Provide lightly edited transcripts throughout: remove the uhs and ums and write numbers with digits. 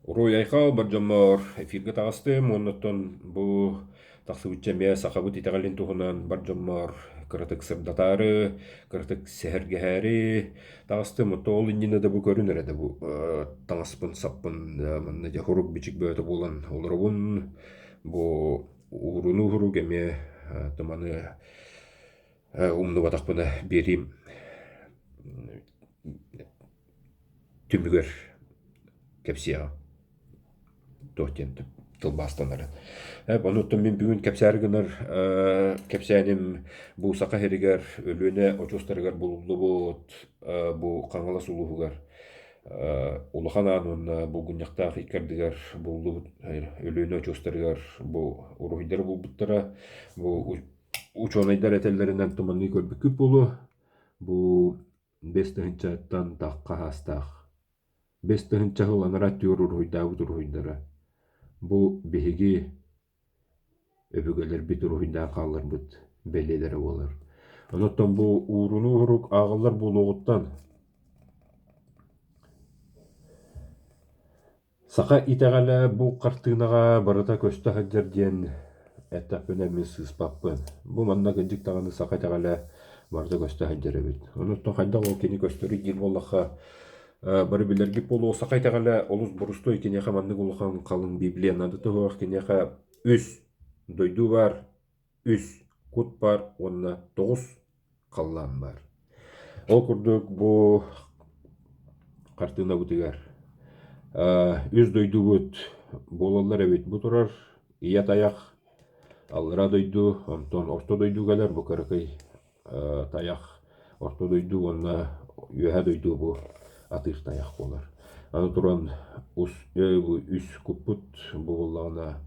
Урой айхал баржаммар эфирге тагыстым, оннотон бу тахсыбытча сахабыт итагалин тухунан баржаммар кырытык сырдатары, кырытык сехергеһәри тагыстым, отол иннина да бу көрүнөр да бу таңаспын саппын манна да хурук бичик бөтө болан олорбун бу уруну хурук эме тыманы умну батакпына берим түмүгөр кепсия тохтен тылбастанарын. Онуттан мен бүгін кәпсәргінер кәпсәнім бұл сақа херігер өліне очостарығар бұлылы бұд бұл қаңала сұлуғығар. Улахан анын бұл күнняқтақ иккардығар бұлылы өліне очостарығар бұл ұрығыдар бұл бұттара. Бұл учонайдар әтелерінен тұманны көрбі күп болу. Бұл 5 тағынчаттан таққа хастақ. 5 тағынчағыл анарат түйір ұрығыдары. Бу биһиги өбүгөлөр бит урухунда каллар бут белелери болар. Оноттон бу ууруну урук агылар булугуттан сака итегале бу картынага барыта көстө хаджар диен эттаппен мен сыспаппын. Бу манна гыжык таганы сака итегале барыта көстө хаджар бит. Оноттон хайда ол кени көстөрү жил боллаха бары билерги болу сака итегале олус бурустой кенеха манны улахан калын библия нады тоғақ кенеха үс дойду бар, үс кут бар, онна 9 қаллан бар. Ол күрдік бу картына бұтығар. Үс дойду бұт болалар әбет бұтырар, ия таяқ алыра дойду, онтон орто дойду кәлер бұ кырықай таяқ орто дойду, онна үйәе дойду бұ атыр таяқ болар. Аны туран үс куппут болағына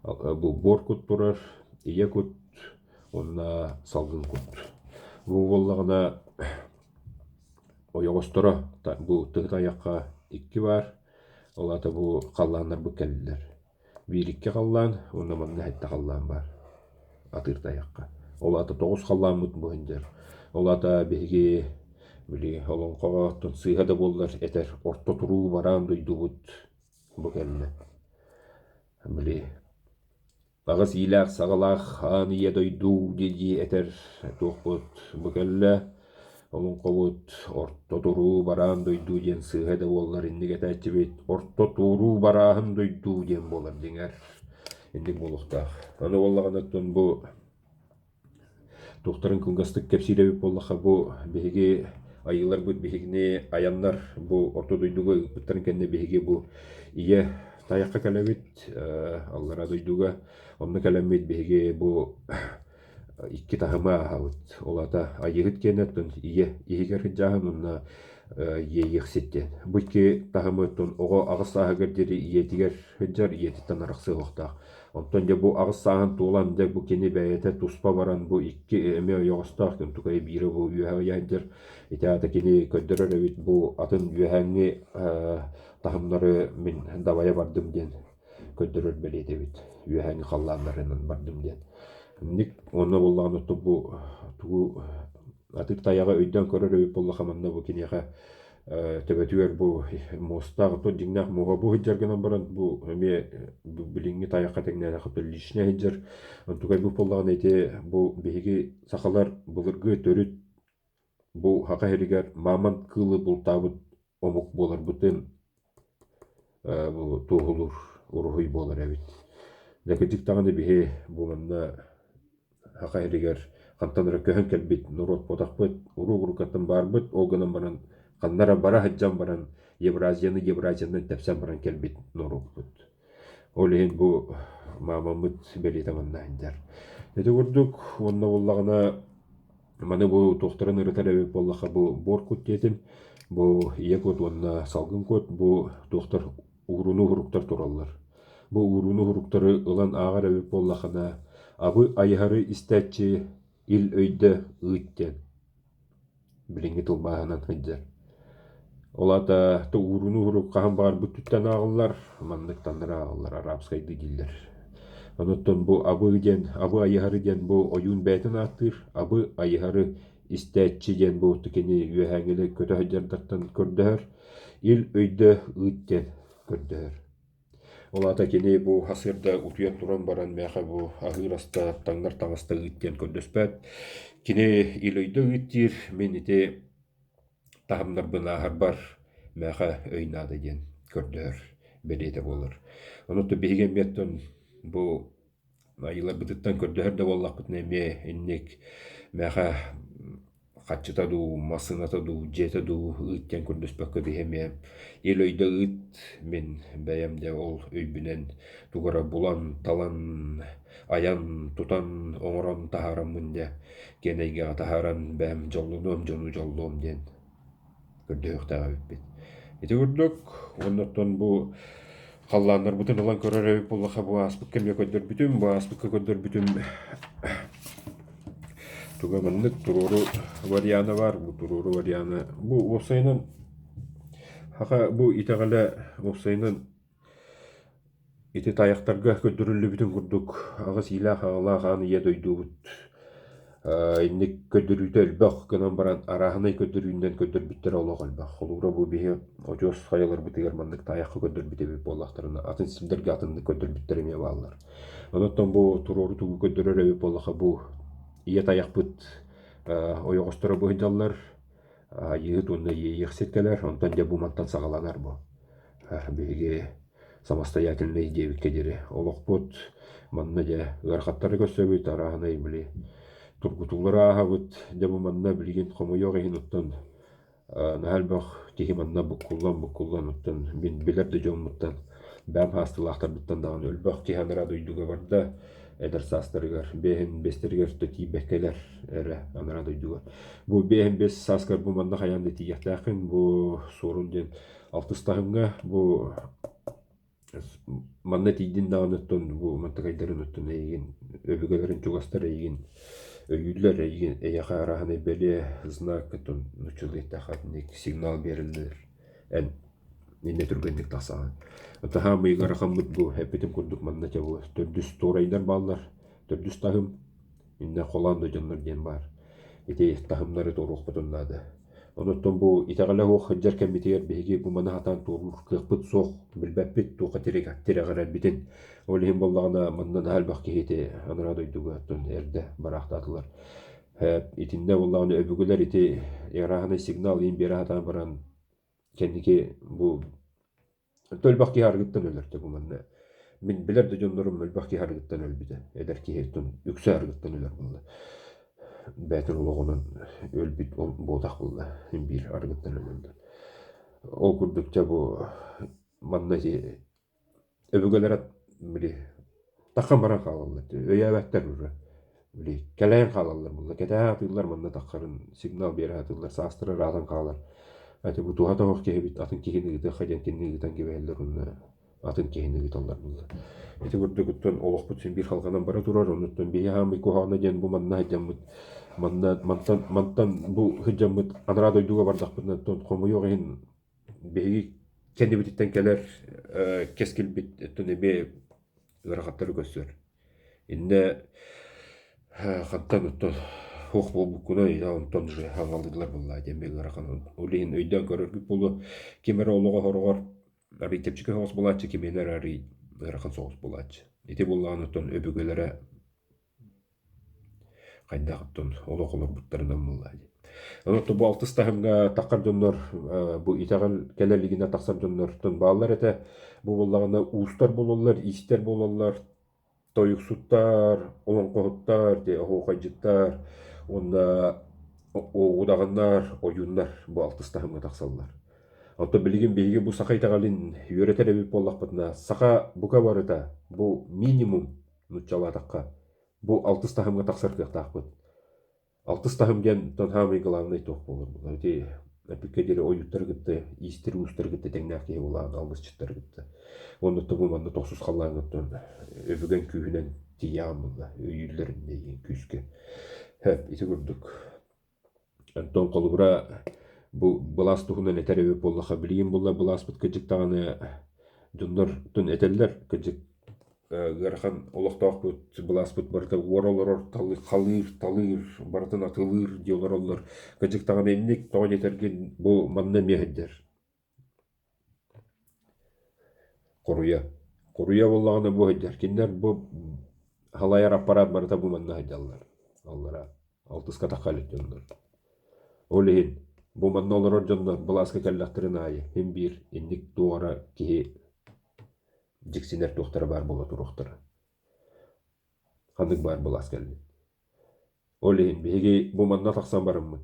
бұл бор кут турар, ия кут, онна салгын кут. Бұл болағына ойоғыстыра, бұл тұғы таяққа 2 бар, олата бұл қалланар бұл кәлілер. 1-2 қаллан, онна манна әтті қаллан бар, атыр таяққа. Олата 9 қаллан мұт бұхындер. Олата беге Били холонқоға тон сыйға да боллар этер орто туруу бараан дойду бут бу келне. Били багыс илах сагалах хан ия дойду диди этер тохбут бу келне. Холонқо бут орто туруу бараан дойду ден сыйға да боллар иннеге тәчебет орто туруу бараан дойду ден болар деңер. Индик болуқтақ. Аны боллағанаттан бу тоқтарын күнгастык кепсилебіп боллаха бу беге айылар бұд бігіне аяннар бұл орто дойдуға бұттарын кәнне бігіне бұл ие таяққа кәлемет аллара дойдуға онны кәлемет бігіне бұл 2 тахыма ағауыт олата айығыт кәнеттін ие егер жағын онна ие еқсеттен бұтке тахымыттын оға ағыс ағығырдері ие тігер хүджар ие тіттен арақсы оқтақ. Онтон же бу агыс саан туулан же бу кени бәйете туспа баран бу 2 эме йогостак тун тукай бире бу юха яндер итаата кени көддөрөр бит бу атын юхаңы тахымнары мен давая бардым ден көддөрөр белете бит юхаңы халланнарынан бардым ден ник оны боллаган отто бу тугу атып таяга өйдөн көрөр бит болла хаманна бу кенияга төбөтүгөр бу мостагы то дигнах мога бу хиджарган баран бу эме билинги таяққа тегнәне хатыр лишне хиджар антугай бу поллаган эте бу беги сахалар булыргы төрүт бу хака херигер маман кылы бул табыт омук болар бутын бу тоғулур урухуй болар эбит декетик таганы бихе бу манна хака херигер кантаныр көһөн келбит нурот потакпыт уругуркатын барбыт огынан баран каннара бара хаджан баран Евразияны тәпсән баран келбит нурукпут. Олеген бу мамамыт бели таманна индар. Эти көрдүк, онна боллагана маны бу тохтарын ырытар боллаха бу бор кут детим. Бу ие кут онна салгын кут бу тохтар уруну хуруктар тураллар. Бу уруну хуруктары ылан агар эбеп боллахана абы айхары истәтчи ил өйдө ыттен. Билинги тулбаһанан хыджар. Олата то уруну хурук кахан бар бүттүттен агыллар, манныктандыра агыллар арабскайды дилдер. Оноттон бу абы айхары ден бу оюн бәтін аттыр, абы айхары истәтчи ден бу тукени юхәңеле көтө хаджардаттан көрдөһөр, ил өйдө ыттен көрдөһөр. Олата кини бу хасырда утуян туран баран мяха бу агыраста таңнар таңаста ыттен көдөспәт. Кини илөйдө ыттир мен ите тахамнар бына харбар мяха өйнады ден көрдөр берете болар. Онуту биген меттон бу айылар бытыттан көрдөр да боллак неме инник мяха хачытаду, масынатаду, жетаду, ыттен көрдөспөккө бихеме. Ил өйдө ыт мен бәйәмдә ол өйбүнен тугара булан, талан, аян, тутан, оңорон тахарам мунде. Кенейге тахаран бәм жоллуном, жону жоллуом ден. Көрдөк тага бит. Ити көрдök, оннотон бу халландар бутун алан көрөр боллаха бу аспыкка көдөр бүтүм, бу аспыкка көдөр бүтүм. Тугаманнык туруру варианы бар, бу туруру варианы. Бу осайнын хака бу итагала осайнын ити таяктарга көдөрүлү бүтүн курдук. Агыс ила хагала ханы я дойдубут. Инник көдөрүтө элбак гынан баран араханы көдөрүндөн көдөр биттер олог элбак. Холура бу бие ожос хаялар битигер мандык таякка көдөр битеби боллактарына. Атын симдерге атынды көдөр биттер эме баллар. Онотон бу туруру тугу көдөрөр эби боллаха бу ие таяк бут ойогостора бойдаллар. Йыт онна йексеткелер, онтан жа бу мантан сагаланар бу. Биге самостоятельный девикке дере. Олокпут манна жа гархаттары көсөбүт араханы били. Тургутулара ахабыт жабу манна билген комойог эйин оттон нахалбах тихи манна буккуллан оттон мен билерде жомуттан бәм хастылактар буттан даган өлбөх тиханара дойдуга барда эдер састырыгар бехин бестергер төти бекелер эре анара дойдуга бу бехин бес саскар бу манна хаянды тияктакын бу сорунден алтыстагынга бу манна тийдин даган оттон бу мантакайдарын оттон эйген өбүгөлөрүн чугастар эйген өйүллер эйяха араханы беле знак оттон нучулыйтахатник сигнал берилдер эн инне түргендик тасаган Таха мыйгара хаммыт бу хепетим курдук манна чабу төрдүс турайдар баллар төрдүс тахым инне холанда жоннор ден бар ити тахымнары торук бутуннады онуттон бу итагала хо хаджар кемитер беги бу мана хатан турук кыпыт сох билбеппит ту катерегар битин олим боллагана маннан халбак кехите анара дойдуга тон эрде барактатылар итинде боллаганы өбүгүлөр ити яраханы сигнал ин бера хатан баран кендики бу Тölbaki hargıttan ölürtü bu manna. Min biler de jonnorum ölbaki hargıttan ölbide. Eder ki hetun yüksü hargıttan ölür buldu. Bätin oloğunun ölbit bodak buldu. Bir hargıttan ölürdü. O kurdukça bu manna ki öbügelere bili takkan baran kalallar. Öyäbätler ürü. Bili keleyen kalallar buldu. Kete atıllar manna takkarın signal bir atıllar. Sastırır atan kalallar. Ati bu tuha tavuk kehibit atın kehinigi de hajan kenigi tan gebeller unna atın kehinigi tallar buldu. Iti gurdu gutton oloq butsun bir halganan bara durar onutton bir hami kuhana gen bu manna hajamut manna mantan bu hajamut anara doyduga bardak bundan ton komu yok en behi kendi bititten keler keskil bit ton be garahatları göster. İnne hattan utton Хох болбуккуна я онтон же хаңалдылар булла дембелер ханым. Улин өйдөн көрөргүп болу кемер олого хорогор ари тепчике хос булачы кеменер ари рахан соос булачы. Эти булланы тон өбүгөлөрө кайдагыттонологолор буттарынан булла. Онотто бу алтыстагымга таккар жоннор бу итагал келелигине таксар жоннортон баалар эте бу буллагына уустар бололлар, истер бололлар, тоюксуттар, олонкоттар, де хокайжыттар Onda udağınlar, oyunlar bu altыстahımga taksallar. Ото билген бейге bu сақа итагалин үйретер эбип боллақ бытына. Сақа бука барыта, bu минимум нучала таққа. Bu altыстахымга таксар кықтақ быт. Altыстахым ген тонхамы главный тоқ болыр. Эти пиккедері ойуттар гытты, истер устар гытты теңнәке болаған албысчыттар гытты. Оны тұбы манды тоқсыз қалған гыттын. Өбіген күйінен тиямылы, өйілеріндей күске. Hep iti gördük. Anton kolubra bu balas tuhundan eterebi bollaha bileyim bolla balas bit kıcık tağını dünler dün eteller kıcık garhan olaqtaq bit balas bit barda oralar talır bardan atılır diyorlar onlar kıcık tağını enlik tağın etergen bu manna mehedder. Koruya Kuruya bollağına bu hediyer. Kinler bu halayar aparat barıta bu manna hediyalar. Onlara altıs kata kalit diyorlar. Olehin bu manna olur diyorlar. Bulaska kellakların ayı. Hem bir indik duvara ki ciksiner doktora var bola doktora. Handık var bulas geldi. Olehin bihegi bu manna taksan barım mı?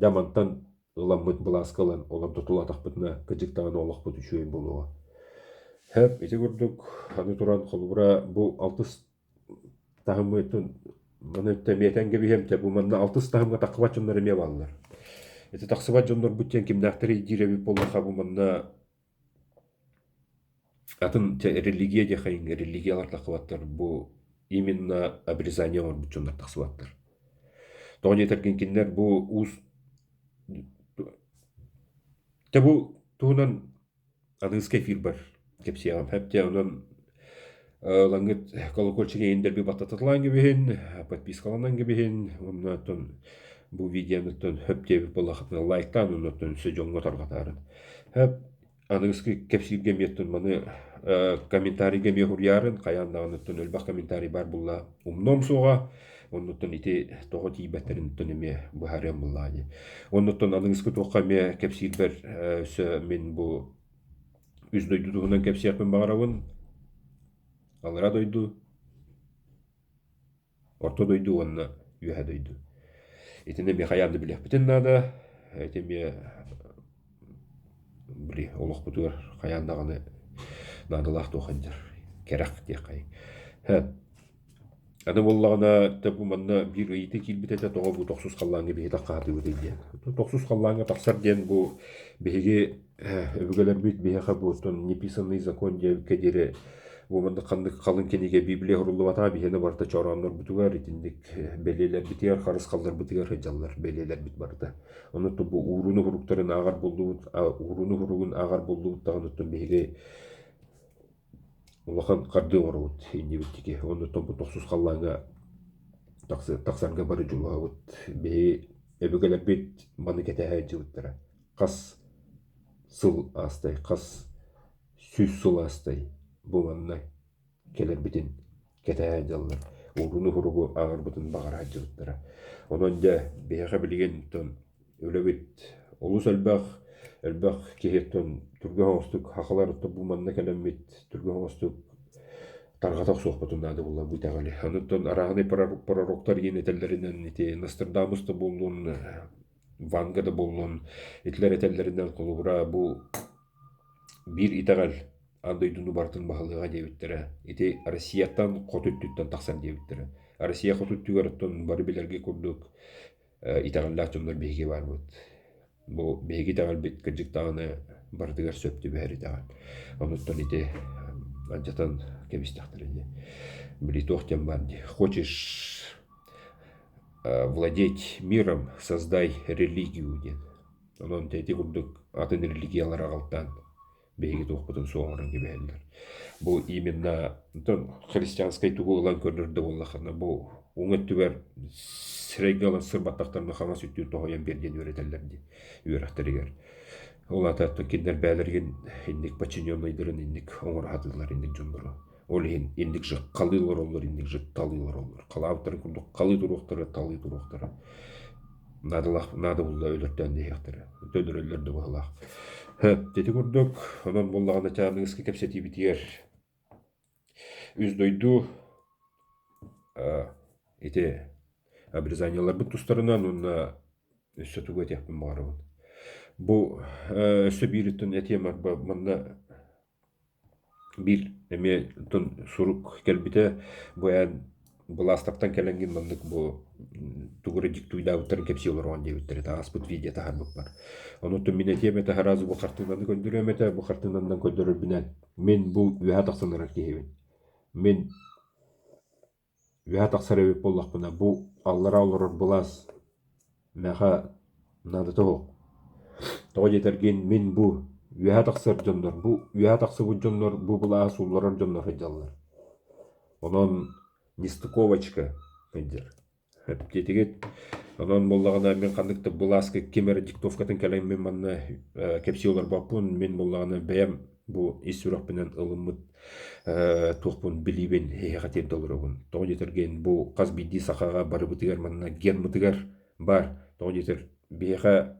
Damantan ılamıt bulaskalan olam tutula takbıtına kıcıktağın olaq bu düşüyün buluğa. Hep iti gördük. Hani turan kolubura bu altız tahımı etun mana temiyeten gibi hem te bu manna altız tahımga takıvat jonları me ballar. Iti taksıvat jonlar bütçen kimdaktari jirebi bolluğa bu manna атын религия де хайын религиялар такыбаттар бу именно обрезание бар бутчондар таксыбаттар. Тоон етерген киндер бу уус те бу туунан аныңыз кефир бар кепсиягам хепте онон лангыт колокольчиге индер би баттатылан гибин подпискаланан гибин оннотон бу видеонотон хепте болахатна лайктан оннотон сөжонго таргатарын хеп аныңыз кепсирге меттон маны комментарийге мехурьярын каяндагыныттон өлбак комментарий бар булла умном суга оннуттон ити того тийбеттеринтон эме бухарем буллаани оннуттон аныңыз токка ме кепсирбер өсө мен бу үз дойдудугунан кепсиякпын багарабын алыра дойду орто дойду онна үһэ дойду итине ме хаянды билехпитин нада этеме били олох бутугар хаяндаганы надылах тоханжар керак диякай аны боллагана табу манна бир ыйты килбитете того бу токсус каллаңы бии таккааты үдейден токсус каллаңы таксар ден бу биһиги өбүгелер бит биһиха бутун неписанный закон де кедере бу манна кандык калын кениге библия хурулу бата биһине барта чораннар бутугар итиндик белелер битер харыс калдар бутугар жаллар белелер бит барта онуту бу уруну хуруктарын агар болду уруну хуругун агар болду тагынытын биһиги улахан карды орут индибиттики оны томпу токсус каллаңа таксанга бары жулабыт бе эбегелер бит маны кетеһэ жылыттара кас сыл астай кас сүз сыл астай бу манна келер битин кетеһэ жаллар уруну хуругу агар бутун багара жылыттара онон да беха билген тон өлөбит улус элбах кехеттон түргө хостук хакаларытты бу манна келеммит түргө хостук таргатак сохбатунады булла буйтагали ануттон арагыны пророктор енетеллеринен ити Нострадамуста боллун Вангада боллун итлер этеллеринен кулубура бу бир итагал андойдуну бартын бахалыга дебиттере ити Россияттан котуттуттан таксан дебиттере Россия котуттугарыттон бары билерге курдук итагаллаах жоннор биһиги барбыт бу биһиги тагал бит кыжыктаганы бардыгар сөптү бэри тагал онуттан ити анжатан кемистахтырыне бритохтем барди хочешь владеть миром создай религию ден онон тети курдук атын религиялар агалтан биһиги тухпутун соңорун кебелдер бу именно христианской тугулан көрдөрдө боллахана бу уңөттүбер сирегала сырбаттактарны хама сүттүү тоһоян берден өретеллерди үөрахтарыгар ол ататты киндер бәлерген индик подчиненныйдырын индик оңорхатылар индик жондору ол индик жык калыйлар олар индик жык талыйлар олар калаабыттарын курдук калый туруктары талый туруктары нады булла өлөртөн дияктары төдөрөлөрдү баалаак тети курдук онон боллагана чааныңызга кепсети битиер үз дойду ите обрезаниялар бут тустарынан уна өссөтүгө тияппын баарыбын бу өссө бириттен этемак манна бир эме тон сурук келбите буян буластактан келенген мандык бу тугура диктуйдабыттарын кепсиолор он дебиттер тааспыт видео тахарбык бар онуттун мен этеме тахаразы бу картынаны көндүрөмете бу картынандан көндөрөр бинен мен бу үһэ таксанарар киһибин мен үһэ таксарабеп боллакпына бу аллара олорор булас мэха надытоо того жетерген мен бу үһэ таксар жондор бу үһэ таксыбы жондор бу булаас улларар жондор хыджаллар онон нестыковочка хыджар тетигет онон боллагана мен кандыкты булааска кемер диктовкатын келем мен манна кепсиолор баппун мен боллагана бэм бу исүрак менен ылыммыт тухпун билибин хатер долорогун то жетерген бу каз бидди сахага барыбытыгар манна ген мытыгар бар то жетер беха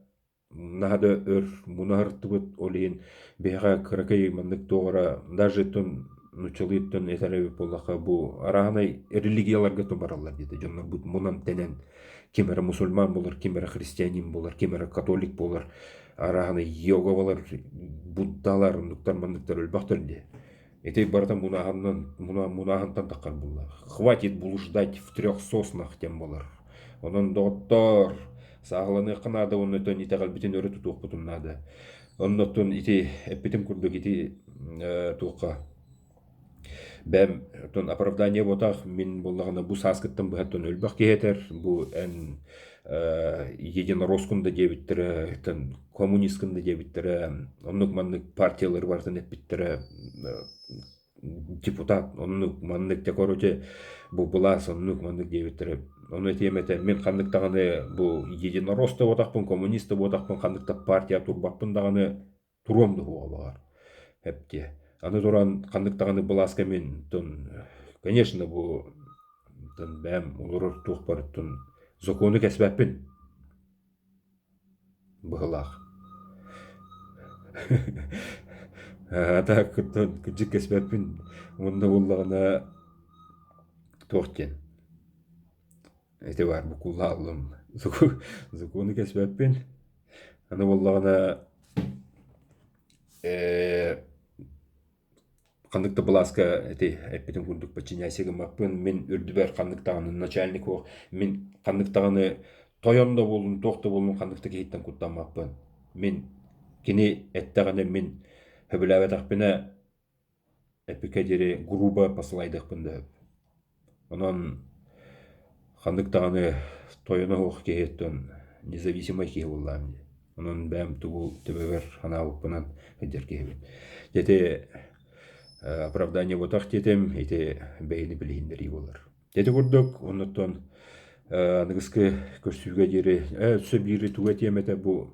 нахада өр мунахартыбыт олейин беха кыракай маннык тоора даже тон нучалыттан эталеби боллаха бу араханай религияларга то бараллар деди жонна бут мунан тенен кимере мусульман болар кимере христианин болар кимере католик болар араханай йога болар буддалар нуктар мандыктар өлбактар де эти барда мунахантан таккар булла хватит блуждать в 3 соснах тем болар онон доктор сағыланы қынады оны тон ите қалбитин өрі тұтуқ бұтын нады. Оннотон ите эппетим күрдік ите туққа. Бәм тон оправдание ботақ мен болағына бұ саскыттан бұхаттон өлбақ кейетер. Бұ ән единороскунда дебіттірі, коммунисткында дебіттірі, оннық маннық партиялар бартын эппеттірі депутат, оннық маннық декороте бұ бұлас, оннық маннық дебіттірі. Оны темете мен қандықтағаны бұл единоросты отақпын, коммунисты отақпын, қандықта партия турбаппын дағаны туромды хуға бағар. Әпте. Аны туран қандықтағаны бұл аска мен, конечно, бұл бәм олырыр туқ барыттын законы кәсбәппін. Бұғылақ. Ата күджік кәсбәппін. Онда болағына тоқтен. Это бар букулла алым законы кәсбәппен аны боллағына қандықты бұласка әппетін күндік подчиняйсегі мақпын мен үрдібәр қандықтағаны начальник оқ мен қандықтағаны тойонда болын тоқты болын қандықты кейттен құттан мақпын мен кені әттағаны мен хөбіләвет ақпына әппекәдері груба посылайдықпын да онан қандықтағаны тойына оқ кейеттен независимай кей болам. Онын бәм туғу төбәбер ханауықпынан өдер кейбін. Дете оправдание ботақ детем, ете бәйіні білейіндері болар. Дете күрдік, оныттан анығысқы көрсуге дері, өсі бірі туға теметі бұл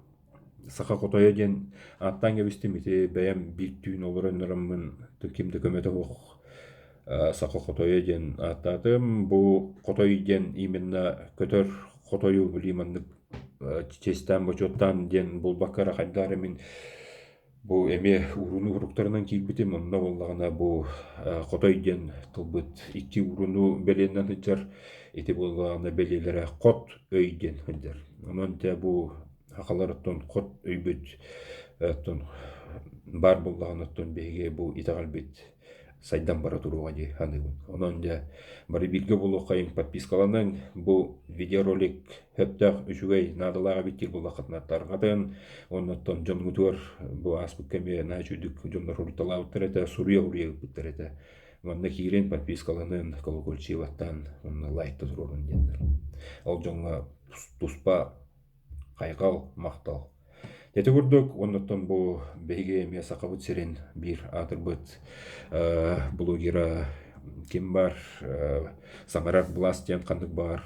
сақа қотая ден аттан кебістім, ете бәйім бір түйін олар өндірамын түкемді көметі оқ. Сақы қотойы ден аттатым. Бұл қотойы ден именно көтір қотойы білеймандық честен бөчоттан ден бұл баққара қайдары мен бұл әме ұруну ұруқтарынан кейбітім. Онына болағына бұл қотойы ден тұлбыт 2 ұруну бәленнен үтер. Еті болағына бәлелері қот өйден үтер. Онын тә бұл ақаларыттан қот өйбіт бар болағынаттан бәйге бұл итағал бет. Сайдан бара туруға де ханығын. Онан да бары билге болу қайын подпискаланын бұл видеоролик хөптақ үшігей надылаға биттер бұл ақытнаттарғадын. Оннаттан жон ғытуар бұл аспық кәме нәчүдік жондар ұртала ұттыр әті, сурия ұрия ұттыр әті. Онна кейрен подпискаланын колокольчеваттан онна лайкты тұрорын дендір. Ол жонға туспа қайғал мақтал. Теті күрдік, оннаттан бұл бәйге мен сақабыт серен бір атыр бұд блогера кем бар, Самарат Бластиян қандық бар,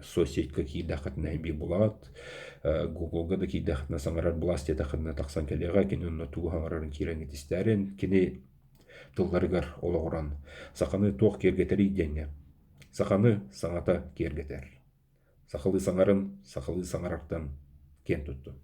соцсетка кейдақытына әмбе болады, Google-ға да кейдақытына Самарат Бластия тақытына тақсан кәлеға, кені онна туғы хаңырарын керен етістәрін, кені тылларығар олағыран. Сақаны тоқ кергетер иденге, сақаны саңата кергетер. Сақылы саңарын, сақылы саңарақтан кен тұтты.